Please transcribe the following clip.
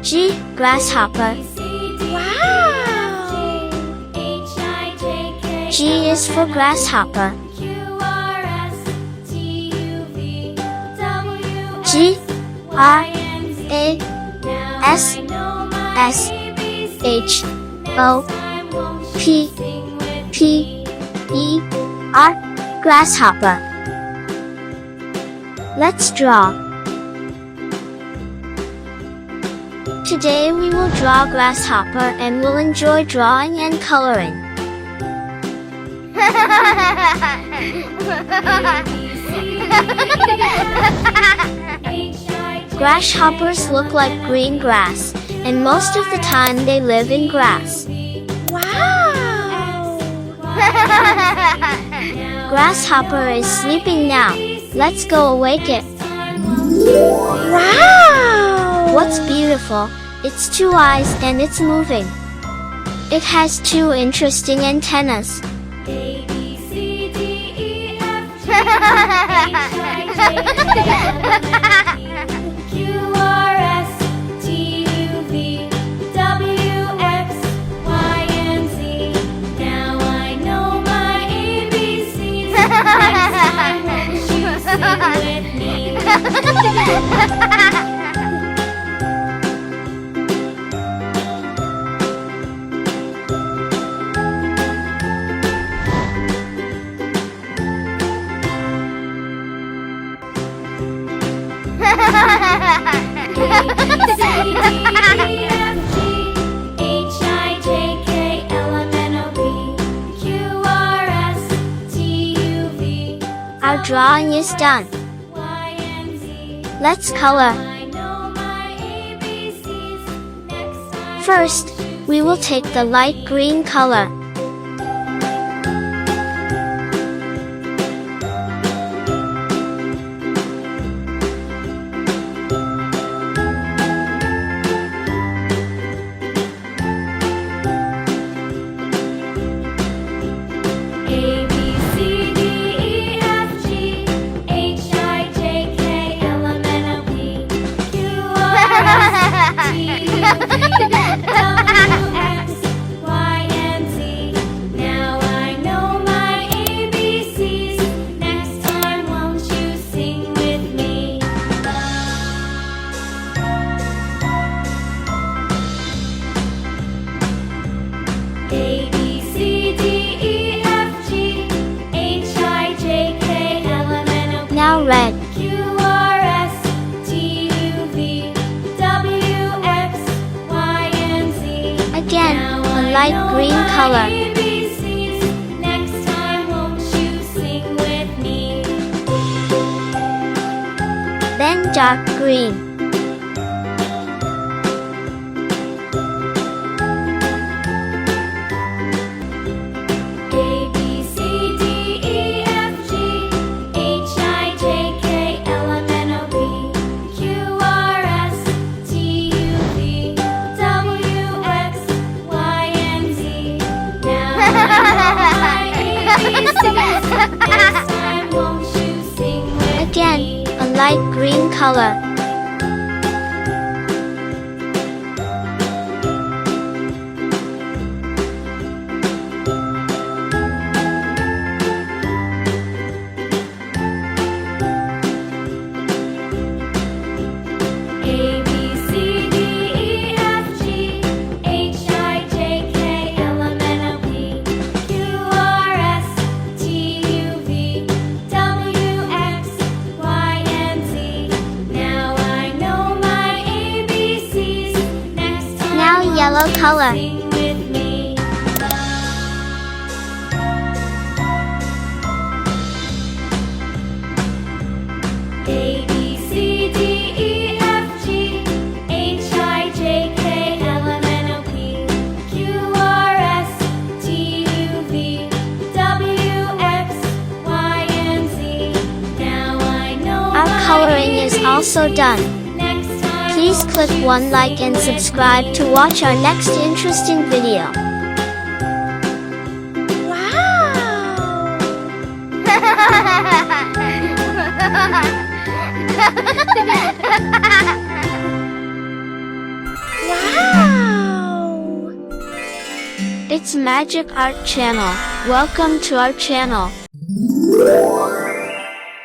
G. Grasshopper. Wow! G is for grasshopper. G R A S S H O P P E R Grasshopper. Let's draw. Today we will draw grasshopper and will enjoy drawing and coloring. Grasshoppers look like green grass, and most of the time they live in grass. Wow! Grasshopper is sleeping now. Let's go awake it. Wow! What's beautiful? It's 2 eyes and it's moving. It has 2 interesting antennas. A, B, C, D, E, F, G, H, I, J, Q, R, S, T, U, V, W, X, Y, and Z. Now I know my ABCs. Next time won't you sing with me? Our drawing is done. Let's color. First, we will take the light green color. Now red. Q, R, S, T, U, V, W, X, Y, and Z. Again, Now a I light know green my color. ABCs. Next time won't you sing with me? Then dark green. A, B, C, D, E, F, G, H, I, J, K, L, M, N, O, P, Q, R, S, T, U, V, W, X, Y, and Z. Now I know my ABCs. Next time won't you sing with me? Again, a light green color. A, B, C, D, E, F, G, H, I, J, K, L, M, N, O, P, Q, R, S, T, U, V, W, X, Y, and Z. Now I know my ABCs. Next time Now yellow won't you color. sing with me? A, B, C, D, E, F, G, H, I, J, K, L, M, N, O, P, Q, R, S, T, U, V, W, X, Y, and Z. Now I know Our my coloring is also done. Next time Please won't click you one like sing and with subscribe to watch our next interesting video. Wow! It's Magic Art Channel. Welcome to our channel.